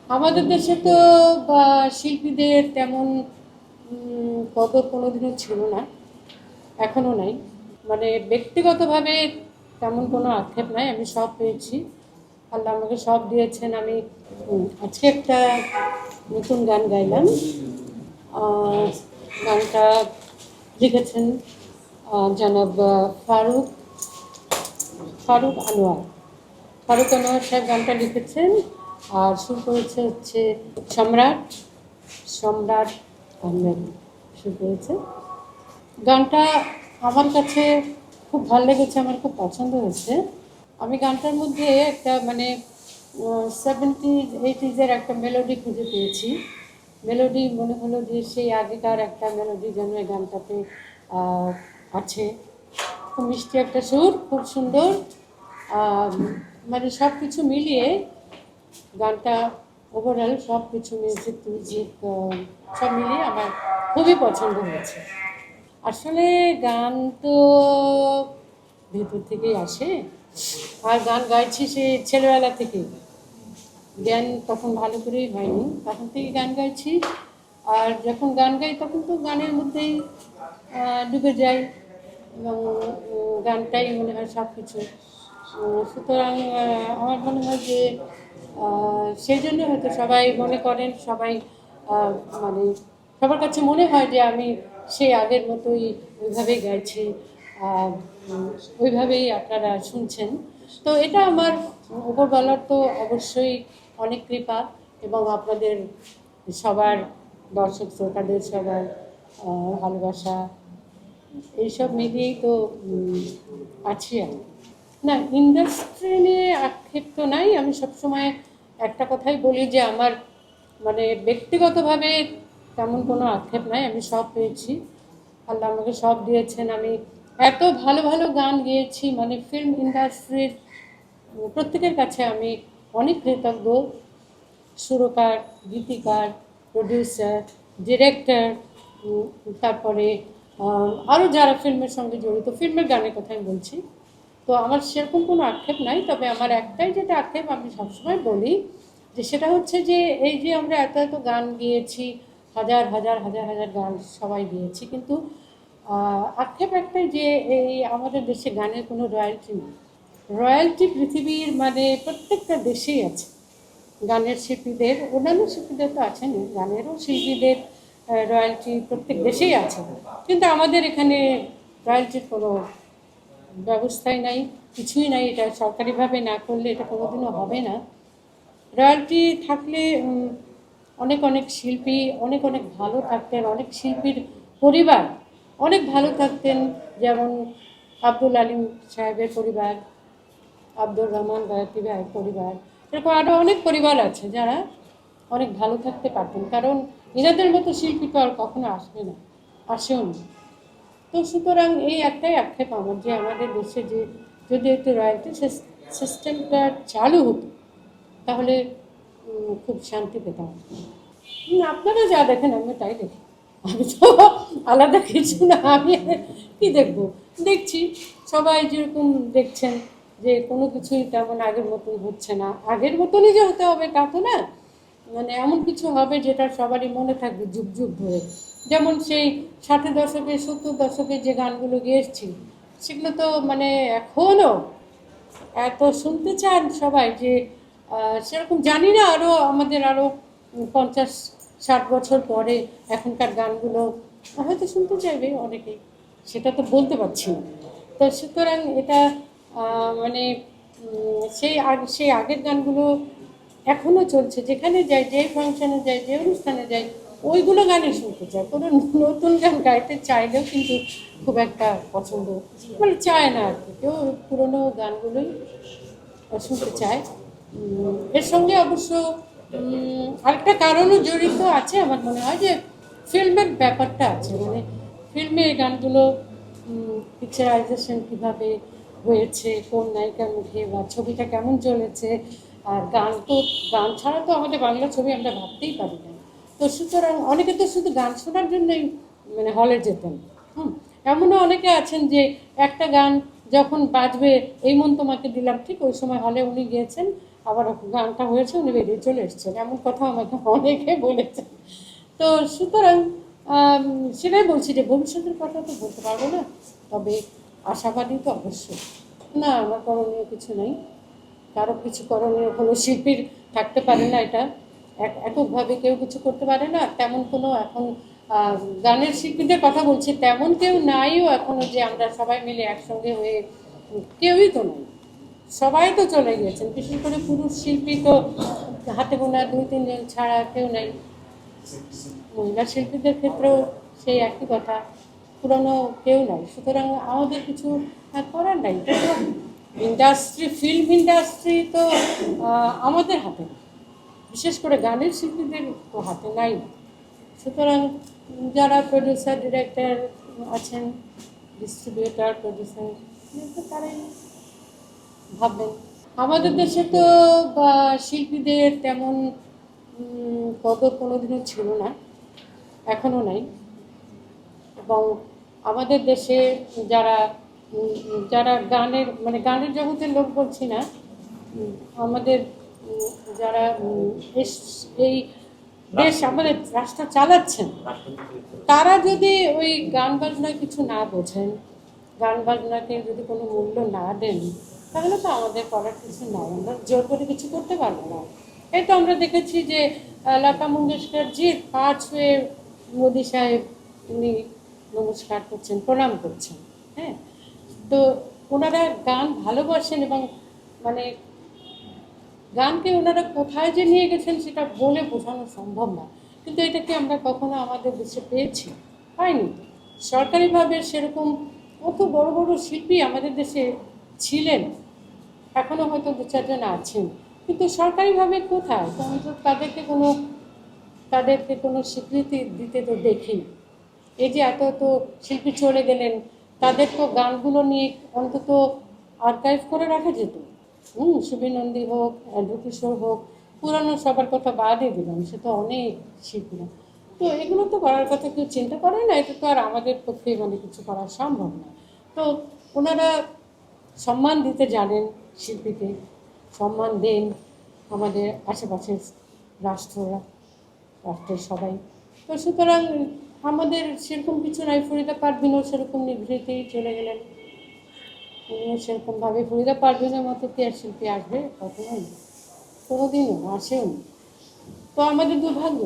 আমাদের দেশে তো শিল্পীদের তেমন কদর কোনোদিনও ছিল না, এখনও নাই। মানে ব্যক্তিগতভাবে তেমন কোনো আক্ষেপ নাই, আমি সব পেয়েছি। আল্লাহ আমাকে সব দিয়েছেন। আমি আজকে একটা নতুন গান গাইলাম। গানটা লিখেছেন জনাব ফারুক ফারুক আনোয়ার ফারুক আনোয়ার সাহেব গানটা লিখেছেন। আর সুর করেছে হচ্ছে সম্রাট সম্রাট আহমেদ সুর করেছে। গানটা আমার কাছে খুব ভালো লেগেছে, আমার খুব পছন্দ হয়েছে। আমি গানটার মধ্যে একটা মানে 70s 80s একটা মেলোডি খুঁজে পেয়েছি। মেলোডি মনে হলো যে সেই আগেকার একটা মেলোডি যেন এই গানটাতে আছে। খুব মিষ্টি একটা সুর, খুব সুন্দর। মানে সব কিছু মিলিয়ে গানটা ওভারঅল সব কিছু মিউজিক টিউজিক সব মিলিয়ে আমার খুবই পছন্দ হয়েছে। আসলে গান তো ভেতর থেকেই আসে, আর গান গাইছি সে ছেলেবেলা থেকেই। জ্ঞান তখন ভালো করেই হয়নি, তখন থেকে গান গাইছি। আর যখন গান গাই তখন তো গানের মধ্যেই ডুবে যাই, এবং গানটাই মনে হয় সব কিছু। সুতরাং আমার মনে হয় যে সেই জন্য হয়তো সবাই মনে করেন, সবাই মানে সবার কাছে মনে হয় যে আমি সেই আগের মতোই ওইভাবেই গাইছি, ওইভাবেই আপনারা শুনছেন। তো এটা আমার উপরওয়ালার তো অবশ্যই অনেক কৃপা, এবং আপনাদের সবার দর্শক শ্রোতাদের সবার ভালোবাসা, এইসব মিলিয়েই তো আছি আমি। না, ইন্ডাস্ট্রি নিয়ে আক্ষেপ তো নাই। আমি সবসময় একটা কথাই বলি যে আমার মানে ব্যক্তিগতভাবে তেমন কোনো আক্ষেপ নাই, আমি সব পেয়েছি। আল্লাহ আমাকে সব দিয়েছেন। আমি এত ভালো ভালো গান গেয়েছি, মানে ফিল্ম ইন্ডাস্ট্রির প্রত্যেকের কাছে আমি অনেক কৃতজ্ঞ। সুরকার, গীতিকার, প্রডিউসার, ডিরেক্টর, তারপরে আরও যারা ফিল্মের সঙ্গে জড়িত, ফিল্মের গানের কথা আমি বলছি। তো আমার সেরকম কোনো আক্ষেপ নাই, তবে আমার একটাই যেটা আক্ষেপ আমি সবসময় বলি, যে সেটা হচ্ছে যে এই যে আমরা এত এত গান গেয়েছি, হাজার হাজার হাজার হাজার গান সবাই গেয়েছি, কিন্তু আক্ষেপ একটাই যে এই আমাদের দেশে গানের কোনো রয়্যালটি নেই। রয়্যালটি পৃথিবীর মানে প্রত্যেকটা দেশেই আছে। গানের শিল্পীদের, অন্যান্য শিল্পীদের তো আছেনই, গানেরও শিল্পীদের রয়্যালটি প্রত্যেক দেশেই আছে, কিন্তু আমাদের এখানে রয়্যালটির কোনো ব্যবস্থাই নাই, কিছুই নাই। এটা সরকারিভাবে না করলে এটা কোনোদিনও হবে না। রয়্যালটি থাকলে অনেক অনেক শিল্পী অনেক অনেক ভালো থাকতেন, অনেক শিল্পীর পরিবার অনেক ভালো থাকতেন। যেমন আব্দুল আলিম সাহেবের পরিবার, আব্দুর রহমান গায়ত্রী ভাইয়ের পরিবার, এরকম আরও অনেক পরিবার আছে যারা অনেক ভালো থাকতে পারতেন, কারণ এনাদের মতো শিল্পী তো আর কখনো আসবে না, আসেও না। তো সুতরাং এই একটাই আক্ষেপ আমার, যে আমাদের দেশে যে যদি একটু রয়্যালটি সিস্টেমটা চালু হতো তাহলে খুব শান্তি পেতাম। আপনারা যা দেখেন আমি তাই দেখি, আমি তো আলাদা কিছু না। আমি কি দেখবো, দেখছি সবাই যেরকম দেখছেন যে কোনো কিছুই তেমন আগের মতন হচ্ছে না। আগের মতনই যে হতে হবে তা তো না, মানে এমন কিছু হবে যেটা সবারই মনে থাকবে যুগ যুগ ধরে। যেমন সেই 60-এর দশকে 70-এর দশকে যে গানগুলো গেয়েছি, সেগুলো তো মানে এখনও এত শুনতে চান সবাই যে সেরকম জানি না আরও আমাদের আরও 50-60 বছর পরে এখনকার গানগুলো হয়তো শুনতে চাইবে অনেকেই, সেটা তো বলতে পারছি না। তো সুতরাং এটা মানে সেই আগের গানগুলো এখনও চলছে, যেখানে যাই, যে ফাংশনে যাই, যে অনুষ্ঠানে যাই, ওইগুলো গানই শুনতে চায়। কোনো নতুন গান গাইতে চাইলেও কিন্তু খুব একটা পছন্দ মানে চায় না আর কি, কেউ পুরোনো গানগুলোই শুনতে চায়। এর সঙ্গে অবশ্য আরেকটা কারণও জড়িত আছে আমার মনে হয়, যে ফিল্মের ব্যাপারটা আছে। মানে ফিল্মে এই গানগুলো পিকচারাইজেশন কীভাবে হয়েছে, কোন নায়িকার মুখে, বা ছবিটা কেমন চলেছে। আর গান তো, গান ছাড়া তো আমাদের বাংলা ছবি আমরা ভাবতেই পারি না। তো সুতরাং অনেকে তো শুধু গান শোনার জন্যই মানে হলে যেতেন। এমনও অনেকে আছেন যে একটা গান যখন বাজবে, এই মন তোমাকে দিলাম, ঠিক ওই সময় হলে উনি গিয়েছেন, আবার গানটা হয়েছে উনি বেরিয়ে চলে এসছেন, এমন কথা আমাকে অনেকে বলেছে। তো সুতরাং সেটাই বলছি যে ভবিষ্যতের কথা তো বলতে পারবো না, তবে আশাবাদী তো অবশ্যই। না, আমার করণীয় কিছু নেই, কারো কিছু করণীয় কোনো শিল্পীর থাকতে পারে না, এটা এককভাবে কেউ কিছু করতে পারে না। তেমন কোনো এখন গানের শিল্পীদের কথা বলছি, তেমন কেউ নাইও এখনো যে আমরা সবাই মিলে একসঙ্গে হয়ে, কেউই তো নয়, সবাই তো চলে গিয়েছেন। বিশেষ করে পুরুষ শিল্পী তো হাতে গোনা 2-3 জন ছাড়া কেউ নেই। মহিলা শিল্পীদের ক্ষেত্রেও সেই একই কথা, পুরনো কেউ নাই। সুতরাং আমাদের কিছু করার নাই। ইন্ডাস্ট্রি, ফিল্ম ইন্ডাস্ট্রি তো আমাদের হাতে না, বিশেষ করে গানের শিল্পীদের তো হাতে নাই। সুতরাং যারা প্রডিউসার, ডিরেক্টর আছেন, ডিস্ট্রিবিউটার, প্রডিউসার, তারাই ভাববেন। আমাদের দেশে তো শিল্পীদের তেমন কদর কোনোদিনও ছিল না, এখনও নাই। এবং আমাদের দেশে যারা যারা গানের মানে গানের জগতের লোক বলছি না, আমাদের যারা এই দেশ আমাদের রাষ্ট্র চালাচ্ছেন, তারা যদি ওই গান বাজনায় কিছু না বোঝেন, গান বাজনাকে যদি কোনো মূল্য না দেন, তাহলে তো আমাদের করার কিছু নাই, আমরা জোর করে কিছু করতে পারবো না। এই তো আমরা দেখেছি যে লতা মঙ্গেশকরজির পা ছুঁয়ে মোদি সাহেব উনি নমস্কার করছেন, প্রণাম করছেন। হ্যাঁ, তো ওনারা গান ভালোবাসেন এবং মানে গানকে ওনারা কোথায় যে নিয়ে গেছেন সেটা বলে বোঝানো সম্ভব না। কিন্তু এটাকে আমরা কখনো আমাদের দেশে পেয়েছি? পাইনি। সরকারিভাবে সেরকম কত বড় বড় শিল্পী আমাদের দেশে ছিলেন, এখনও হয়তো 2-4 জন আছেন, কিন্তু সরকারিভাবে কোথায়? তো অন্তত তাদেরকে কোনো স্বীকৃতি দিতে তো দেখিনি। এই যে এত শিল্পী চলে গেলেন, তাদের তো গানগুলো নিয়ে অন্তত আর্কাইভ করে রাখা যেত। সুবীর নন্দী হোক, অ্যান্ড্রু কিশোর হোক, পুরানো সবার কথা বাদই দিলাম, সে তো অনেক শিল্পীরা। তো এগুলো তো করার কথা কেউ চিন্তা করে না, এটা তো আর আমাদের পক্ষে মানে কিছু করা সম্ভব না। তো ওনারা সম্মান দিতে জানেন, শিল্পীকে সম্মান দেন। আমাদের আশেপাশের রাষ্ট্রের সবাই তো, সুতরাং আমাদের সেরকম কিছু নাই। ফরিদা পারভিনও সেরকম নিভৃতেই চলে গেলেন, উনিও সেরকমভাবে। ফরিদা পারভিনের মতো কি আর শিল্পী আসবে? কখনোই, কোনোদিনও আসেও। তো আমাদের দুর্ভাগ্য।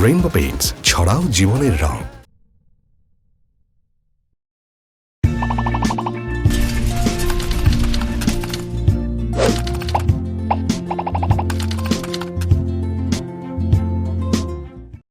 রেইনবো পেইন্টস, ছড়াও জীবনের রং।